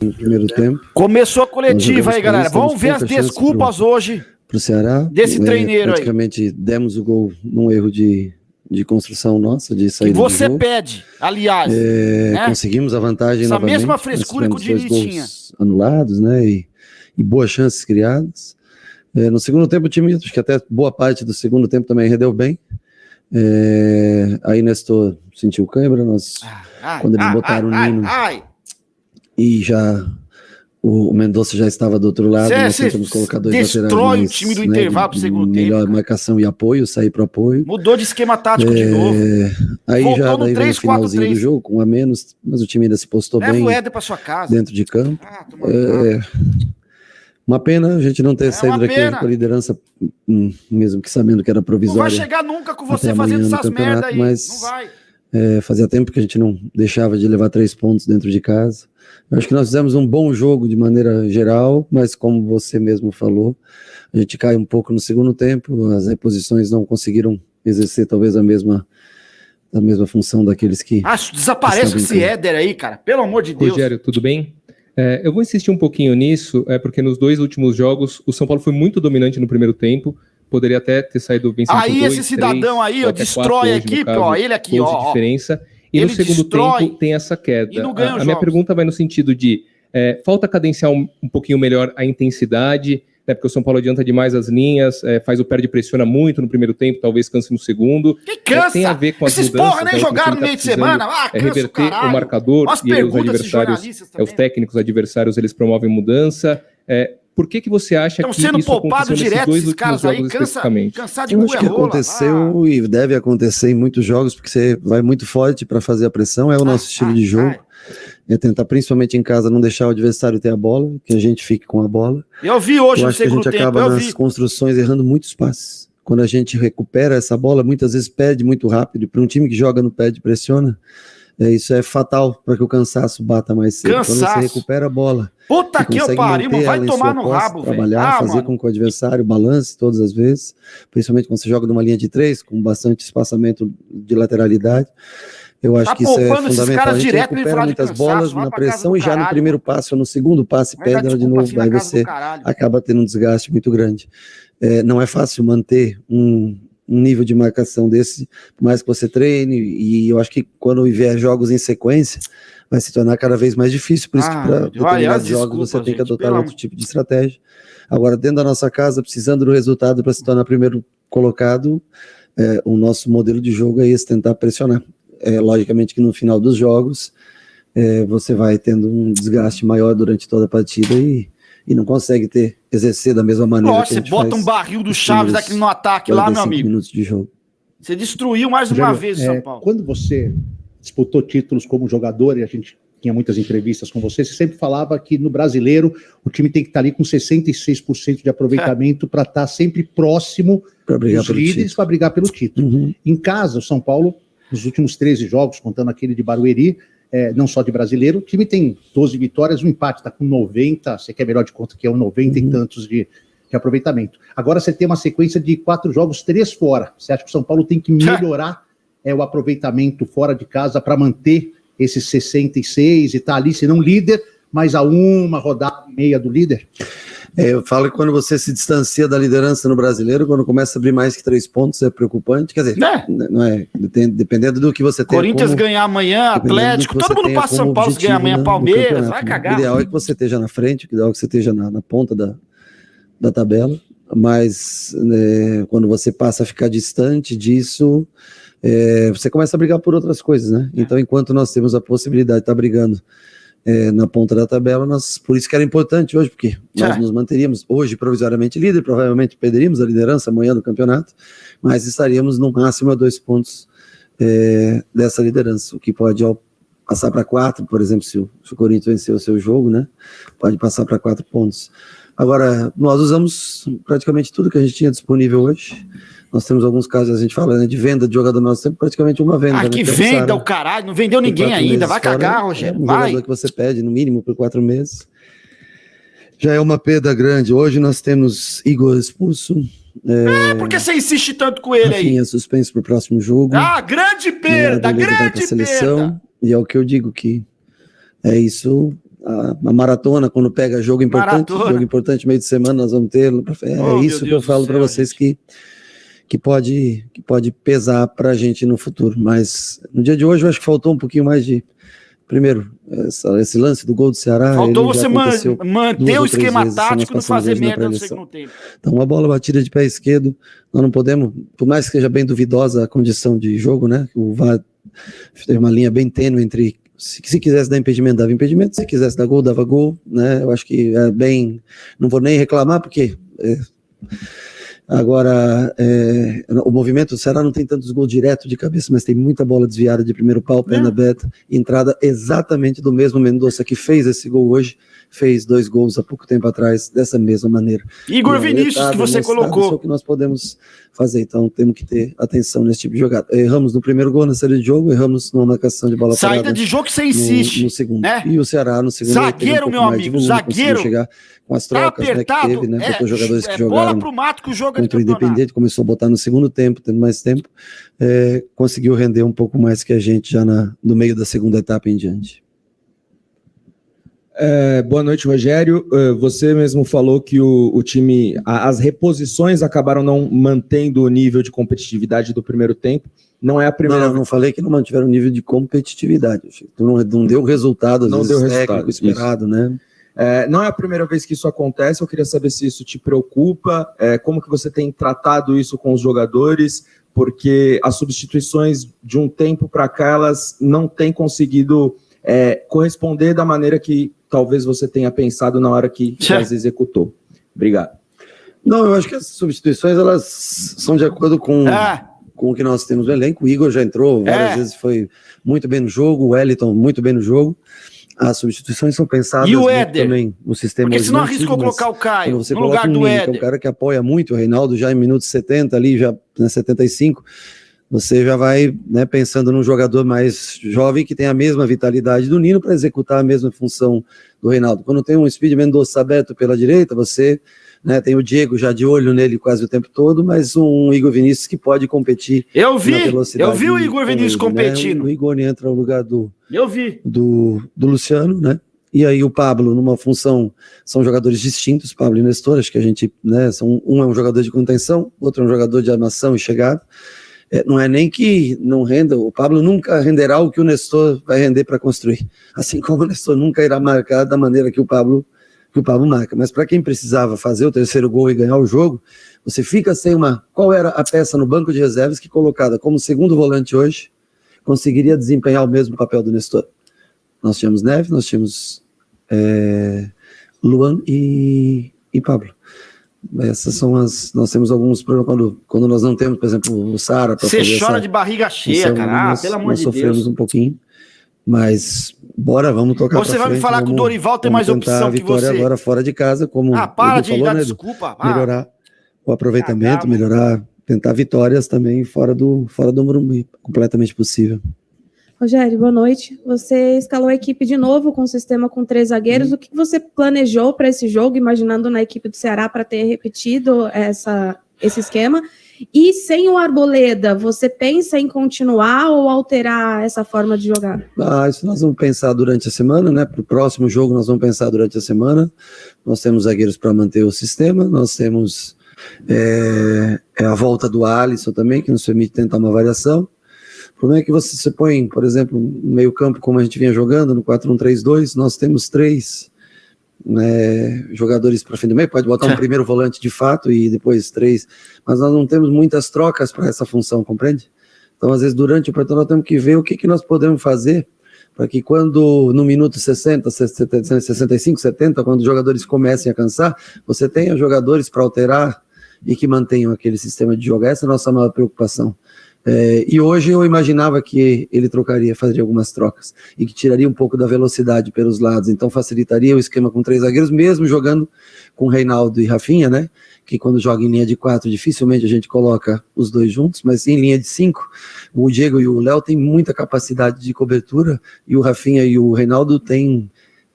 no primeiro tempo. Começou a coletiva aí, galera. Vamos ver as desculpas hoje pro Ceará. Desse treineiro aí. Praticamente demos o gol num erro de construção nossa, de saída que você do jogo. pede, aliás. Né? Conseguimos a vantagem essa novamente. Mesma frescura que o Diniz tinha. Anulados, né? E boas chances criadas. No segundo tempo, o time, acho que até boa parte do segundo tempo também rendeu bem. Aí Nestor sentiu cãibra, quando eles botaram o Nino e já o Mendonça já estava do outro lado, nós tentamos colocar dois laterais. Destrói o time do intervalo pro segundo tempo. Melhor marcação e apoio, sair pro apoio. Mudou de esquema tático de novo. Aí voltou já no daí 3, no finalzinho 4, do jogo, com um a menos, mas o time ainda se postou bem. Leva o Éder pra sua casa. Dentro de campo. Uma pena a gente não ter saído daqui com a liderança, mesmo que sabendo que era provisória. Não vai chegar nunca com você fazendo essas merda aí. Mas, não vai. Fazia tempo que a gente não deixava de levar 3 pontos dentro de casa. Eu acho que nós fizemos um bom jogo de maneira geral, mas como você mesmo falou, a gente cai um pouco no segundo tempo, as reposições não conseguiram exercer talvez a mesma função daqueles que... desaparece esse Éder aí, cara, pelo amor de Deus. Rogério, tudo bem? Eu vou insistir um pouquinho nisso, porque nos 2 últimos jogos o São Paulo foi muito dominante no primeiro tempo, poderia até ter saído vencendo por 2, esse cidadão 3, aí, ó, destrói a equipe, caso, ó, ele aqui, ó. Diferença, e no segundo tempo tem essa queda. A minha pergunta vai no sentido de, falta cadenciar um pouquinho melhor a intensidade, né, porque o São Paulo adianta demais as linhas, faz o perde e pressiona muito no primeiro tempo, talvez canse no segundo. Que cansa? Tem a ver com as Esses mudanças, porra nem jogaram no meio de semana. Reverter o marcador, e aí os adversários, os técnicos adversários, eles promovem mudança. Por que você acha que sendo isso aconteceu nesses 2 últimos jogos especificamente? Eu acho que aconteceu e deve acontecer em muitos jogos, porque você vai muito forte para fazer a pressão, é o nosso estilo de jogo. É tentar, principalmente em casa, não deixar o adversário ter a bola, que a gente fique com a bola. Eu vi hoje no segundo tempo, a gente acaba nas construções errando muitos passes. Quando a gente recupera essa bola, muitas vezes perde muito rápido. Para um time que joga no pé e pressiona, isso é fatal para que o cansaço bata mais cedo. Quando você recupera a bola, puta que eu pariu, vai tomar no rabo, trabalhar, fazer com que o adversário balance todas as vezes, principalmente quando você joga numa linha de 3, com bastante espaçamento de lateralidade. Eu acho que isso é fundamental. A gente recupera muitas bolas na pressão e já no primeiro passo ou no segundo passe perde ela de novo, daí você acaba tendo um desgaste muito grande. Não é fácil manter um nível de marcação desse, por mais que você treine, e eu acho que quando vier jogos em sequência, vai se tornar cada vez mais difícil, por isso que para determinados jogos você tem que adotar outro tipo de estratégia. Agora, dentro da nossa casa, precisando do resultado para se tornar primeiro colocado, o nosso modelo de jogo é esse, tentar pressionar. Logicamente que no final dos jogos você vai tendo um desgaste maior durante toda a partida e não consegue exercer da mesma maneira. Nossa, você bota um barril do Chaves aqui no ataque lá, meu amigo. Minutos de jogo. Você destruiu mais uma vez o São Paulo. Quando você disputou títulos como jogador, e a gente tinha muitas entrevistas com você sempre falava que no brasileiro o time tem que estar ali com 66% de aproveitamento para estar sempre próximo dos líderes para brigar pelo título. Uhum. Em casa, o São Paulo, nos últimos 13 jogos, contando aquele de Barueri, não só de brasileiro, o time tem 12 vitórias, um empate, está com 90, você quer melhor de conta que é 90 e tantos de aproveitamento. Agora você tem uma sequência de 4 jogos, 3 fora. Você acha que o São Paulo tem que melhorar o aproveitamento fora de casa para manter esses 66 e estar ali, se não líder, mas a uma rodada e meia do líder? Eu falo que quando você se distancia da liderança no brasileiro, quando começa a abrir mais que 3 pontos, é preocupante. Quer dizer, não é, dependendo do que você tem. Corinthians ganhar amanhã, Atlético, todo mundo passa São Paulo, se ganhar amanhã, Palmeiras, vai cagar. O ideal é que você esteja na frente, o ideal é que você esteja na ponta da tabela, mas quando você passa a ficar distante disso, você começa a brigar por outras coisas, né? Então, enquanto nós temos a possibilidade de estar brigando na ponta da tabela, por isso que era importante hoje, porque nós nos manteríamos hoje provisoriamente líder, provavelmente perderíamos a liderança amanhã do campeonato, mas estaríamos no máximo a 2 pontos dessa liderança, o que pode passar para 4, por exemplo, se o Corinthians vencer o seu jogo, né? Pode passar para 4 pontos. Agora, nós usamos praticamente tudo que a gente tinha disponível hoje. Nós temos alguns casos, a gente fala, né, de venda de jogador, nós temos praticamente uma venda. Que venda o caralho, não vendeu ninguém ainda, vai cagar, Rogério, vai. Jogador que você pede, no mínimo, por 4 meses. Já é uma perda grande. Hoje nós temos Igor expulso. Por que você insiste tanto com ele aí? Rafinha suspenso para o próximo jogo. Grande perda, grande seleção, perda. e é o que eu digo que isso a maratona, quando pega jogo importante meio de semana, nós vamos ter. Isso que eu falo para vocês que pode pesar para a gente no futuro. Mas no dia de hoje eu acho que faltou um pouquinho mais de... Primeiro, esse lance do gol do Ceará... Faltou você manter o esquema tático e não fazer merda no segundo tempo. Então, uma bola batida de pé esquerdo, nós não podemos, por mais que seja bem duvidosa a condição de jogo, né? O VAR tem uma linha bem tênue entre... Se quisesse dar impedimento, dava impedimento. Se quisesse dar gol, dava gol, né? Eu acho que é bem... Não vou nem reclamar, porque... Agora, o movimento do Ceará não tem tantos gols direto de cabeça, mas tem muita bola desviada de primeiro pau, perna aberta, entrada exatamente do mesmo Mendonça que fez esse gol hoje, fez 2 gols há pouco tempo atrás, dessa mesma maneira. Igor Vinícius, que você colocou. Isso é o que nós podemos fazer, então temos que ter atenção nesse tipo de jogada. Erramos no primeiro gol na série de jogo, erramos numa marcação de bola parada. Saída de jogo que você insiste. No segundo. Né? E o Ceará no segundo. Zagueiro, meu amigo, zagueiro. Chegar com as trocas, tá apertado, né, que teve, né, para os jogadores que jogaram bola pro mato que o jogo contra o Independente, começou a botar no segundo tempo, tendo mais tempo, conseguiu render um pouco mais que a gente já no meio da segunda etapa em diante. Boa noite, Rogério. Você mesmo falou que o time, as reposições acabaram não mantendo o nível de competitividade do primeiro tempo. Não é a primeira. Não falei que não mantiveram o nível de competitividade. Não deu o resultado, às vezes, técnico esperado, né? Não é a primeira vez que isso acontece. Eu queria saber se isso te preocupa, como que você tem tratado isso com os jogadores, porque as substituições de um tempo para cá, elas não têm conseguido corresponder da maneira que talvez você tenha pensado na hora que as executou. Obrigado. Não, eu acho que as substituições, elas são de acordo com o que nós temos no elenco. O Igor já entrou várias vezes, foi muito bem no jogo, o Wellington muito bem no jogo. As substituições são pensadas e o Éder também no sistema. Porque senão arriscou colocar o Caio no lugar do Éder. Que é um cara que apoia muito o Reinaldo já em minutos 70 ali, já 75. Você já vai, né, pensando num jogador mais jovem que tem a mesma vitalidade do Nino para executar a mesma função do Reinaldo. Quando tem um Speed Mendonça aberto pela direita, você, né, tem o Diego já de olho nele quase o tempo todo, mas um Igor Vinícius que pode competir. Eu vi o Igor Vinícius competindo. Né? O Igor entra no lugar do Luciano, né? E aí o Pablo, numa função, são jogadores distintos, Pablo e Nestor, acho que a gente, né, um é um jogador de contenção, outro é um jogador de armação e chegada. Não é nem que não renda, o Pablo nunca renderá o que o Nestor vai render para construir, assim como o Nestor nunca irá marcar da maneira que o Pablo marca, mas para quem precisava fazer o terceiro gol e ganhar o jogo, você fica sem qual era a peça no banco de reservas que colocada como segundo volante hoje, conseguiria desempenhar o mesmo papel do Nestor. Nós tínhamos Neves, nós tínhamos Luan e Pablo. Essas são nós temos alguns problemas quando nós não temos, por exemplo, o Sara. Você chora de barriga cheia, cara. Pelo amor de Deus. Nós sofremos um pouquinho, mas vamos tocar pra frente. Você vai me falar que o Dorival tem mais opção que você. Agora fora de casa, como para de dar desculpa. Melhorar o aproveitamento, tentar vitórias também fora do Morumbi, completamente possível. Rogério, boa noite. Você escalou a equipe de novo com o sistema com 3 zagueiros. O que você planejou para esse jogo, imaginando na equipe do Ceará para ter repetido esse esquema? E sem o Arboleda, você pensa em continuar ou alterar essa forma de jogar? Isso nós vamos pensar durante a semana, né? Para o próximo jogo nós vamos pensar durante a semana. Nós temos zagueiros para manter o sistema, nós temos a volta do Alisson também, que nos permite tentar uma variação. O problema é que você põe, por exemplo, no meio campo, como a gente vinha jogando, no 4-1-3-2, nós temos 3 jogadores para fim do meio, pode botar um primeiro volante de fato e depois 3, mas nós não temos muitas trocas para essa função, compreende? Então, às vezes, durante o campeonato, nós temos que ver o que nós podemos fazer para que quando, no minuto 60, 65, 70, quando os jogadores comecem a cansar, você tenha jogadores para alterar e que mantenham aquele sistema de jogo. Essa é a nossa maior preocupação. E hoje eu imaginava que ele faria algumas trocas e que tiraria um pouco da velocidade pelos lados, então facilitaria o esquema com 3 zagueiros, mesmo jogando com Reinaldo e Rafinha, né? Que quando joga em linha de 4 dificilmente a gente coloca os 2 juntos, mas em linha de 5 o Diego e o Léo têm muita capacidade de cobertura e o Rafinha e o Reinaldo têm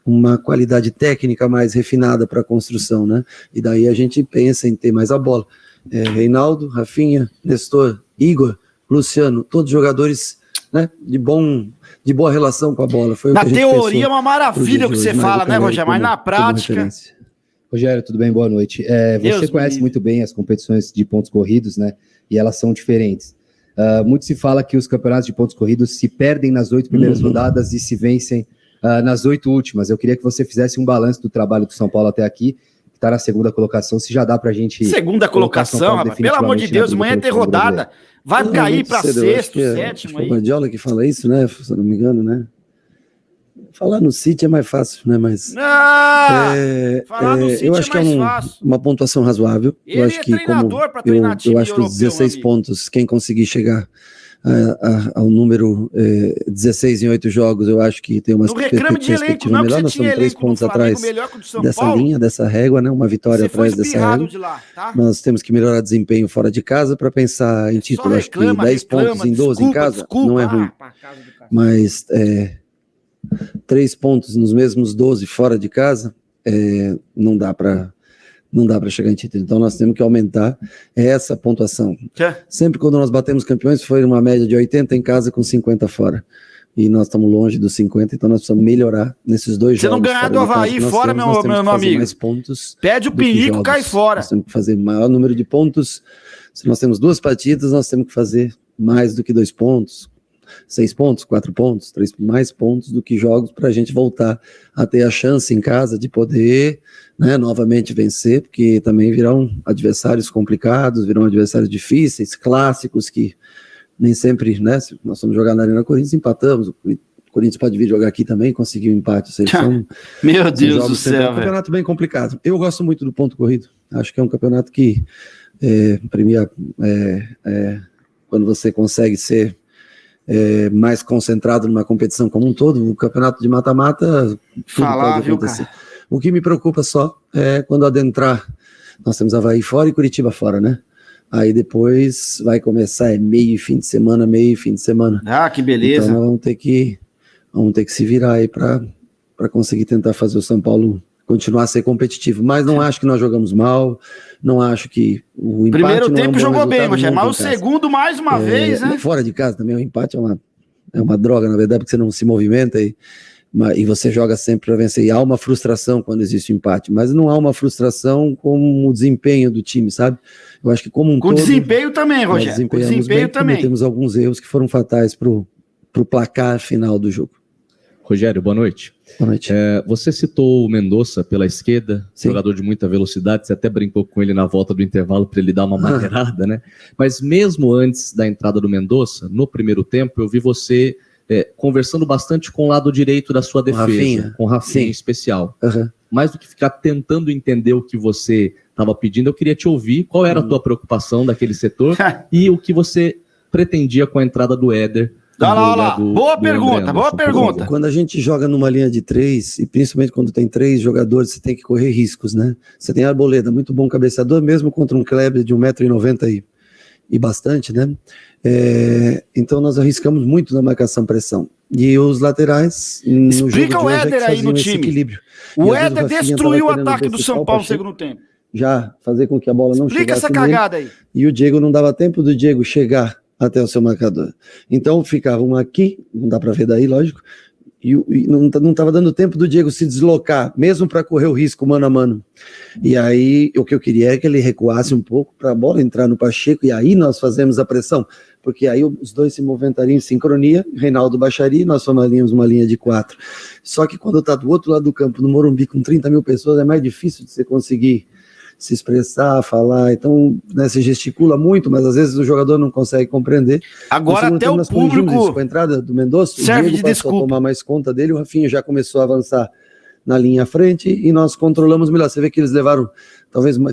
uma qualidade técnica mais refinada para a construção, né? E daí a gente pensa em ter mais a bola. Reinaldo, Rafinha, Nestor, Igor, Luciano, todos jogadores né, de boa relação com a bola. Foi na teoria é uma maravilha o que você fala, né, Rogério? Mas na prática... Rogério, tudo bem? Boa noite. Você conhece muito bem as competições de pontos corridos, né? E elas são diferentes. Muito se fala que os campeonatos de pontos corridos se perdem nas 8 primeiras rodadas e se vencem nas 8 últimas. Eu queria que você fizesse um balanço do trabalho do São Paulo até aqui, que está na segunda colocação, se já dá para a gente... Segunda colocação, rapaz, pelo amor de Deus, amanhã tem rodada. Vai cair para sexto, sétimo aí. O Guardiola que fala isso, né? Se eu não me engano, né? Falar no City é mais fácil, né? Mas falar no City eu acho que é uma pontuação razoável. Ele eu acho que eu acho que os 16 pontos, quem conseguir chegar ao número 16 em 8 jogos, eu acho que tem uma perspectiva melhor. Nós estamos 3 pontos atrás dessa linha, dessa régua, né? Uma vitória atrás dessa régua. Tá? Nós temos que melhorar desempenho fora de casa para pensar em título. Acho que 10 pontos em 12 em casa não é ruim. Mas 3 pontos nos mesmos 12 fora de casa, não dá para chegar em título. Então nós temos que aumentar essa pontuação. Sempre quando nós batemos campeões foi uma média de 80 em casa com 50 fora. E nós estamos longe dos 50, então nós precisamos melhorar nesses 2 jogos. Você não ganhar do Avaí fora, meu amigo. Mais pontos. Pede o pinico, cai fora. Nós temos que fazer maior número de pontos. Se nós temos 2 partidas, nós temos que fazer mais do que 2 pontos. 6 pontos, 4 pontos, 3 mais pontos do que jogos para a gente voltar a ter a chance em casa de poder, né, novamente vencer, porque também virão adversários complicados, virão adversários difíceis, clássicos que nem sempre, né, se nós vamos jogar na Arena Corinthians, empatamos, o Corinthians pode vir jogar aqui também, conseguir um empate, ou seja, meu Deus do céu, é um campeonato bem complicado. Eu gosto muito do ponto corrido, acho que é um campeonato que premia quando você consegue ser mais concentrado numa competição como um todo. O campeonato de mata-mata, tudo pode acontecer. O que me preocupa só é quando adentrar, nós temos Avaí fora e Curitiba fora, né? Aí depois vai começar meio fim de semana. Ah, que beleza. Então nós vamos ter que se virar aí para conseguir tentar fazer o São Paulo continuar a ser competitivo, mas não acho que nós jogamos mal, não acho que o empate primeiro tempo jogou bem, mas o casa. Segundo mais uma vez, né? Fora de casa também o empate é uma droga, na verdade, porque você não se movimenta e você joga sempre para vencer, e há uma frustração quando existe empate, mas não há uma frustração com o desempenho do time, sabe? Eu acho que como um com todo... Com desempenho também, Rogério, com desempenho também. Temos alguns erros que foram fatais pro placar final do jogo. Rogério, boa noite. Boa noite. Você citou o Mendonça pela esquerda, Sim. Jogador de muita velocidade, você até brincou com ele na volta do intervalo para ele dar uma maneirada, né? Mas mesmo antes da entrada do Mendonça, no primeiro tempo, eu vi você conversando bastante com o lado direito da sua defesa, com o Rafinha em especial. Mais do que ficar tentando entender o que você estava pedindo, eu queria te ouvir qual era a tua preocupação daquele setor e o que você pretendia com a entrada do Éder. Olha lá. Boa pergunta. Quando a gente joga numa linha de 3, e principalmente quando tem 3 jogadores, você tem que correr riscos, né? Você tem Arboleda, muito bom cabeceador, mesmo contra um Kleber de 1,90 m e bastante, né? Então nós arriscamos muito na marcação-pressão. E os laterais... Explica o Éder aí no time. Equilíbrio. O Éder destruiu o ataque do São Paulo no segundo tempo. Já fazer com que a bola não chegasse. Explica essa cagada aí. E o Diego não dava tempo do Diego chegar até o seu marcador. Então ficava um aqui, não dá para ver daí, lógico, e não estava dando tempo do Diego se deslocar, mesmo para correr o risco mano a mano. E aí o que eu queria é que ele recuasse um pouco para a bola entrar no Pacheco, e aí nós fazemos a pressão, porque aí os dois se movimentariam em sincronia, Reinaldo baixaria e nós formaríamos uma linha de 4. Só que quando está do outro lado do campo, no Morumbi, com 30 mil pessoas, é mais difícil de você conseguir se expressar, falar, então, né, se gesticula muito, mas às vezes o jogador não consegue compreender. Agora até o público... Com a entrada do Mendonça, serve o Diego de desculpa. A tomar mais conta dele, o Rafinha já começou a avançar na linha à frente e nós controlamos melhor. Você vê que eles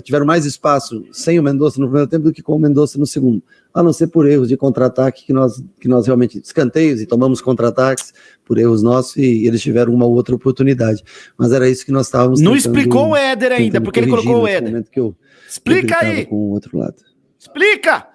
tiveram mais espaço sem o Mendonça no primeiro tempo do que com o Mendonça no segundo, a não ser por erros de contra-ataque que nós realmente escanteios e tomamos contra-ataques por erros nossos e eles tiveram uma outra oportunidade, mas era isso que nós estávamos não explicou o Éder ainda, porque ele colocou o Éder. Que explica aí. Com o outro lado. Explica!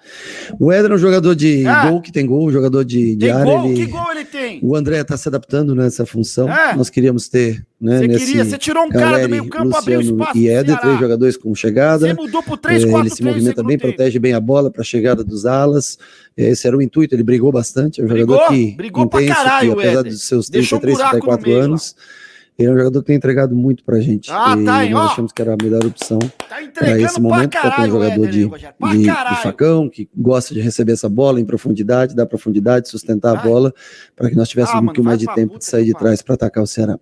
O Éder é um jogador de gol, que tem gol, jogador de área. Gol? Que gol ele tem? O André está se adaptando nessa função. Nós queríamos ter, né? Você tirou um cara do meio campo, abriu espaço. E Éder, 3 jogadores com chegada. Você mudou pro 3-4-3. Ele se movimenta bem, protege bem a bola para a chegada dos alas. Esse era o intuito, ele brigou bastante. É um jogador que brigou intenso, pra caralho, que, apesar dos seus 33, 34 anos, ele é um jogador que tem entregado muito pra gente. Nós achamos que era a melhor opção para esse momento, porque é um jogador de facão, que gosta de receber essa bola em profundidade, dar profundidade, sustentar a bola, para que nós tivéssemos um pouquinho mais de tempo de sair de trás para atacar o Ceará.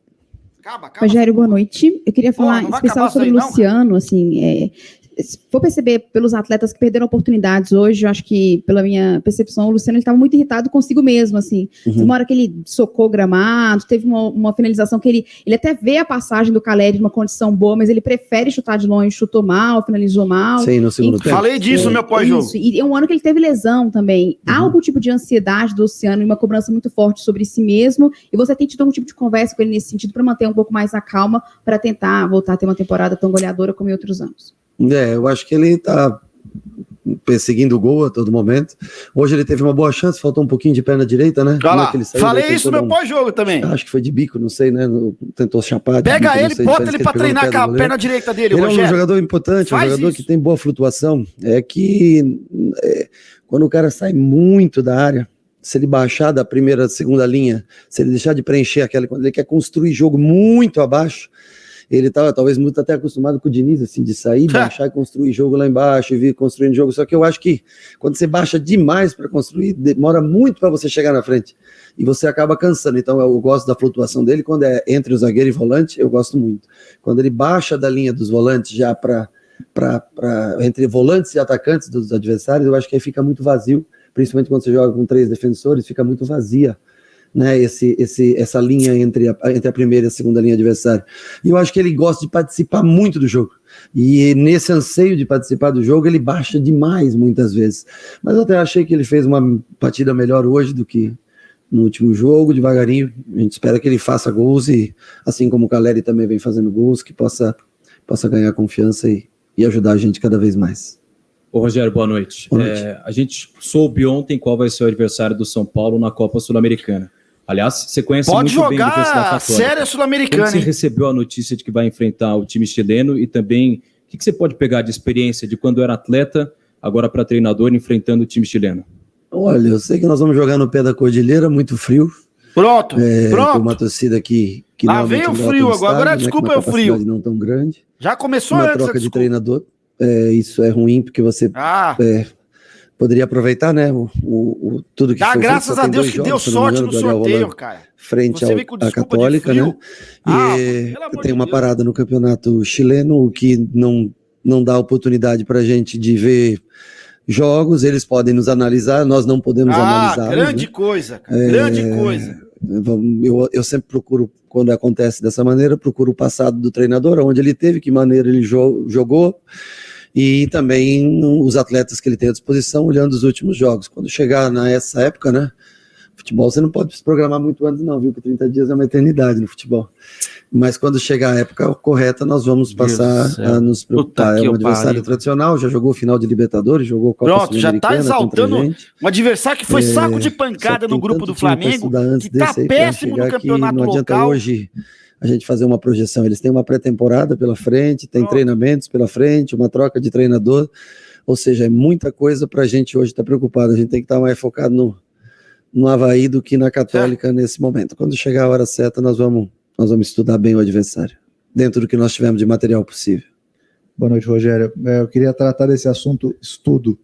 Rogério, boa noite. Eu queria falar especial sobre o Luciano, assim, se for perceber pelos atletas que perderam oportunidades hoje, eu acho que, pela minha percepção, o Luciano estava muito irritado consigo mesmo, assim. Uma hora que ele socou o gramado, teve uma finalização que ele até vê a passagem do Caleri numa condição boa, mas ele prefere chutar de longe, chutou mal, finalizou mal. Sim, no segundo tempo. Falei disso no meu pós-jogo. E é um ano que ele teve lesão também. Há algum tipo de ansiedade do Luciano e uma cobrança muito forte sobre si mesmo, e você tem tido algum tipo de conversa com ele nesse sentido para manter um pouco mais a calma, para tentar voltar a ter uma temporada tão goleadora como em outros anos? Eu acho que ele está perseguindo o gol a todo momento. Hoje ele teve uma boa chance, faltou um pouquinho de perna direita, né? Falei isso no meu pós-jogo também. Acho que foi de bico, não sei, né? Tentou chapar. Pega bico, ele, bota ele pra treinar com a perna direita dele, Ele Rogério. É um jogador importante, um jogador que tem boa flutuação. É que quando o cara sai muito da área, se ele baixar da primeira, segunda linha, se ele deixar de preencher aquela, quando ele quer construir jogo muito abaixo, ele estava talvez muito até acostumado com o Diniz, assim, de sair, baixar e construir jogo lá embaixo e vir construindo jogo. Só que eu acho que quando você baixa demais para construir, demora muito para você chegar na frente e você acaba cansando. Então eu gosto da flutuação dele quando é entre o zagueiro e volante, eu gosto muito. Quando ele baixa da linha dos volantes já para entre volantes e atacantes dos adversários, eu acho que aí fica muito vazio, principalmente quando você joga com 3 defensores, fica muito vazia, né, essa linha entre a primeira e a segunda linha adversária. E eu acho que ele gosta de participar muito do jogo. E nesse anseio de participar do jogo, ele baixa demais muitas vezes. Mas eu até achei que ele fez uma partida melhor hoje do que no último jogo, devagarinho. A gente espera que ele faça gols e, assim como o Caleri também vem fazendo gols, que possa ganhar confiança e ajudar a gente cada vez mais. Ô Rogério, boa noite. A gente soube ontem qual vai ser o adversário do São Paulo na Copa Sul-Americana. Aliás, você conhece muito bem a Universidade Católica. Série Sul-Americana. Como você recebeu a notícia de que vai enfrentar o time chileno e também o que você pode pegar de experiência de quando era atleta, agora para treinador, enfrentando o time chileno? Olha, eu sei que nós vamos jogar no pé da cordilheira, muito frio. Pronto. Com uma torcida que lá vem o frio agora desculpa, é o frio. Não tão grande. Já começou uma troca de treinador. Isso é ruim porque você poderia aproveitar, né? Tudo que foi graças feito, a Deus que deu sorte no sorteio, cara. Frente à Católica, né? E tem uma parada no campeonato chileno, o que não dá oportunidade para a gente de ver jogos. Eles podem nos analisar, nós não podemos analisar. Grande coisa, cara. Grande coisa. Eu sempre procuro, quando acontece dessa maneira, procuro o passado do treinador, onde ele teve, que maneira ele jogou, e também os atletas que ele tem à disposição, olhando os últimos jogos. Quando chegar nessa época, né? Futebol você não pode se programar muito antes, não, viu? Que 30 dias é uma eternidade no futebol. Mas quando chegar a época correta, nós vamos passar a nos preocupar. É um adversário tradicional, já jogou final de Libertadores, jogou Copa Sul-Americana. Já tá exaltando um adversário que foi saco de pancada no grupo do Flamengo, que tá péssimo no campeonato local. Não adianta hoje a gente fazer uma projeção. Eles têm uma pré-temporada pela frente, tem treinamentos pela frente, uma troca de treinador, ou seja, é muita coisa para a gente hoje estar preocupado. A gente tem que estar mais focado no Avaí do que na Católica nesse momento. Quando chegar a hora certa, nós vamos estudar bem o adversário, dentro do que nós tivermos de material possível. Boa noite, Rogério. Eu queria tratar desse assunto estudo.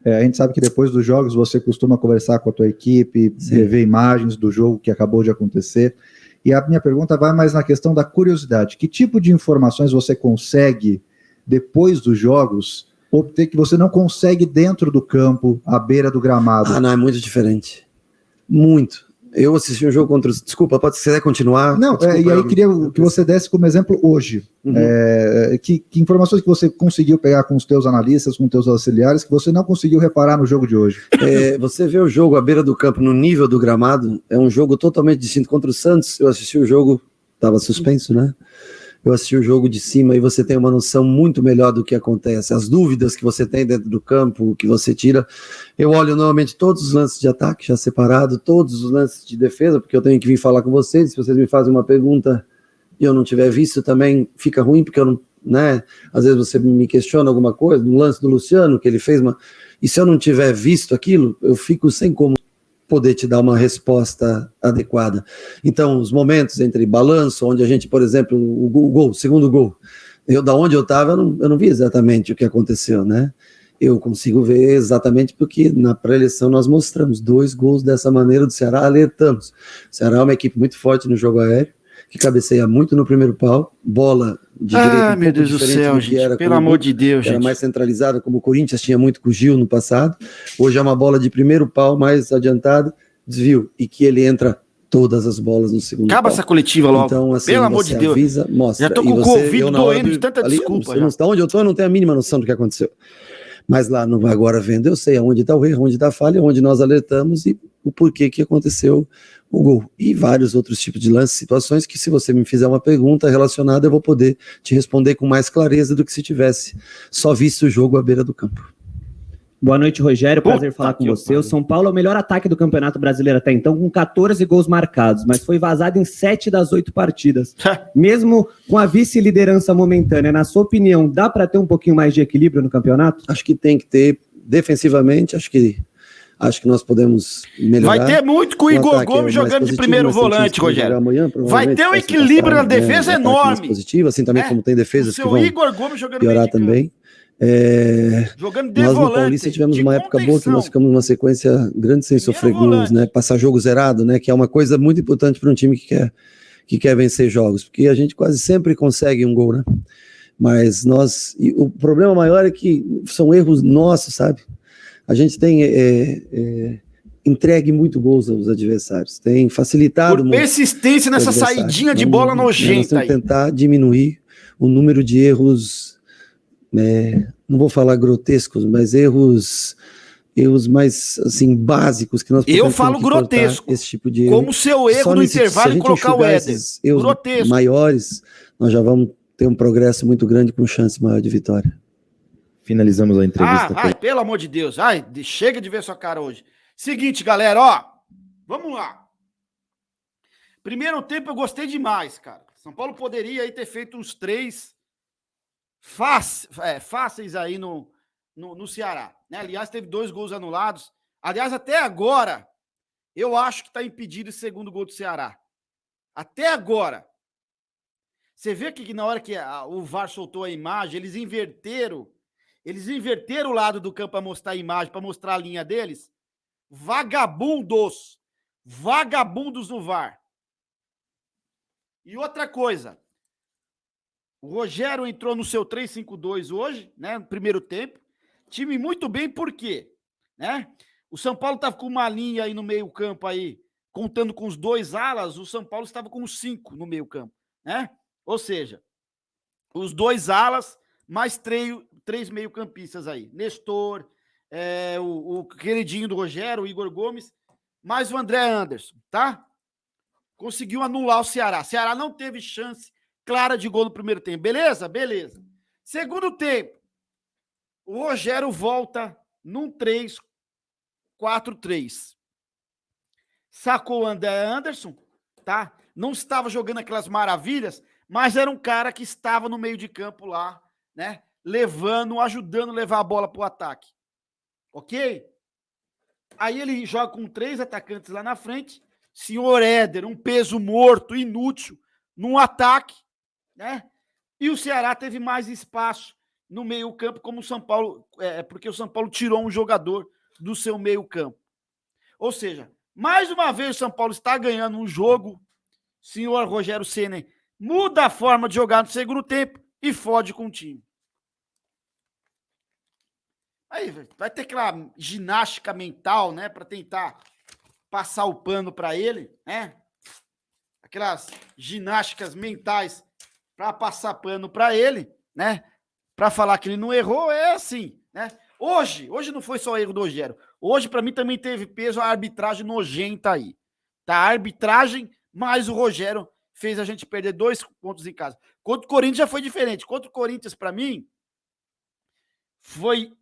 A gente sabe que depois dos jogos você costuma conversar com a tua equipe, ver imagens do jogo que acabou de acontecer. E a minha pergunta vai mais na questão da curiosidade. Que tipo de informações você consegue, depois dos jogos, obter que você não consegue dentro do campo, à beira do gramado? Não, é muito diferente. Muito. Eu assisti um jogo contra os... Desculpa, se quiser continuar... Não, e aí queria que você desse como exemplo hoje. Que informações que você conseguiu pegar com os teus analistas, com os teus auxiliares, que você não conseguiu reparar no jogo de hoje? Você vê o jogo à beira do campo, no nível do gramado, é um jogo totalmente distinto. Contra o Santos, eu assisti o jogo, estava suspenso, né? eu assisti o jogo de cima e você tem uma noção muito melhor do que acontece, as dúvidas que você tem dentro do campo, que você tira. Eu olho normalmente todos os lances de ataque já separado, todos os lances de defesa, porque eu tenho que vir falar com vocês. Se vocês me fazem uma pergunta e eu não tiver visto, também fica ruim, porque eu não, né? Às vezes você me questiona alguma coisa, no lance do Luciano, que ele fez e se eu não tiver visto aquilo, eu fico sem como poder te dar uma resposta adequada. Então, os momentos entre balanço, onde a gente, por exemplo, o segundo gol, da onde eu estava, eu não vi exatamente o que aconteceu, né? Eu consigo ver exatamente porque na pré-eleição nós mostramos 2 gols dessa maneira do Ceará, alertamos. O Ceará é uma equipe muito forte no jogo aéreo, que cabeceia muito no primeiro pau, bola de direita, meu Deus do céu, gente, pelo amor de Deus, era mais centralizada, como o Corinthians tinha muito com o Gil no passado. Hoje é uma bola de primeiro pau, mais adiantada, desvio, e que ele entra todas as bolas no segundo Acaba pau. essa coletiva logo, então, assim, pelo amor de Deus, avisa, mostra. já tô com o ouvido doendo de tanta desculpa. Onde eu tô, eu não tenho a mínima noção do que aconteceu. Mas lá agora vendo, eu sei aonde está o erro, onde está a falha, onde nós alertamos e o porquê que aconteceu o gol. E vários outros tipos de lances, situações que, se você me fizer uma pergunta relacionada, eu vou poder te responder com mais clareza do que se tivesse só visto o jogo à beira do campo. Boa noite, Rogério. Prazer falar com você. O São Paulo é o melhor ataque do Campeonato Brasileiro até então, com 14 gols marcados, mas foi vazado em 7 das 8 partidas. Mesmo com a vice-liderança momentânea, na sua opinião, dá para ter um pouquinho mais de equilíbrio no campeonato? Acho que tem que ter, defensivamente, acho que nós podemos melhorar. Vai ter muito com o Igor Gomes jogando de primeiro volante, Rogério. Vai ter um equilíbrio na defesa enorme. Positivo, assim também como tem defesas que vão Igor Gomes jogando piorar também. Jogando de nós volante, no Paulista tivemos uma época boa que nós ficamos numa sequência grande sem sofrer gols, né? Passar jogo zerado, né? Que é uma coisa muito importante para um time que quer vencer jogos, porque a gente quase sempre consegue um gol, né? Mas o problema maior é que são erros nossos, sabe? A gente tem entregue muito gols aos adversários, tem facilitado por persistência nessa saidinha de bola nojenta. Nós temos que tentar diminuir o número de erros. Não vou falar grotescos, mas erros mais assim básicos que nós podemos. Eu falo grotesco. Esse tipo de erro. Como seu erro no intervalo em colocar o Éder. Grotesco. Maiores, nós já vamos ter um progresso muito grande com chance maior de vitória. Finalizamos a entrevista. Pelo amor de Deus. Chega de ver sua cara hoje. Seguinte, galera, ó. Vamos lá. Primeiro tempo eu gostei demais, cara. São Paulo poderia aí ter feito uns 3 fáceis aí no Ceará, né? Aliás, teve 2 gols anulados. Aliás, até agora, eu acho que está impedido esse segundo gol do Ceará. Até agora. Você vê que na hora que o VAR soltou a imagem, eles inverteram o lado do campo para mostrar a imagem, para mostrar a linha deles. Vagabundos no VAR. E outra coisa, o Rogério entrou no seu 3-5-2 hoje, né, no primeiro tempo. Time muito bem, por quê? Né? O São Paulo estava com uma linha aí no meio-campo aí, contando com os 2 alas, o São Paulo estava com os 5 no meio-campo, né? Ou seja, os 2 alas mais 3 meio-campistas aí. Nestor, o queridinho do Rogério, o Igor Gomes, mais o André Anderson, tá? Conseguiu anular o Ceará. O Ceará não teve chance clara de gol no primeiro tempo. Beleza? Beleza. Segundo tempo, o Rogério volta num 3-4-3. Sacou o André Anderson, tá? Não estava jogando aquelas maravilhas, mas era um cara que estava no meio de campo lá, né? Ajudando a levar a bola pro ataque. Ok? Aí ele joga com 3 atacantes lá na frente. Senhor Éder, um peso morto, inútil, num ataque, né? E o Ceará teve mais espaço no meio-campo, como o São Paulo, porque o São Paulo tirou um jogador do seu meio-campo. Ou seja, mais uma vez o São Paulo está ganhando um jogo. Senhor Rogério Ceni muda a forma de jogar no segundo tempo e fode com o time. Aí vai ter aquela ginástica mental, né, para tentar passar o pano para ele, né? Aquelas ginásticas mentais para passar pano para ele, né? Para falar que ele não errou, é assim, né? Hoje não foi só erro do Rogério. Hoje, para mim, também teve peso a arbitragem nojenta aí. Tá? A arbitragem, mais o Rogério fez a gente perder 2 pontos em casa. Contra o Corinthians já foi diferente. Contra o Corinthians, para mim, foi...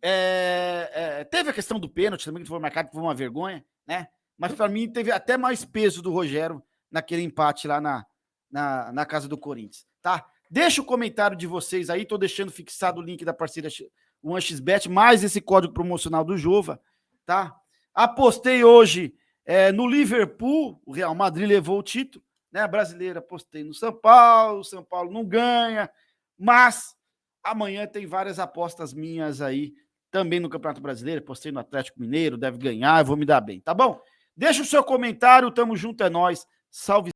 teve a questão do pênalti também, que foi marcado, que foi uma vergonha, né? Mas para mim teve até mais peso do Rogério naquele empate lá na casa do Corinthians, tá? Deixa o comentário de vocês aí, tô deixando fixado o link da parceira OneXBet, mais esse código promocional do Jova, tá? Apostei hoje no Liverpool, o Real Madrid levou o título, né? A brasileira apostei no São Paulo, o São Paulo não ganha, mas amanhã tem várias apostas minhas aí, também no Campeonato Brasileiro, apostei no Atlético Mineiro, deve ganhar, eu vou me dar bem, tá bom? Deixa o seu comentário, tamo junto, é nóis, salve.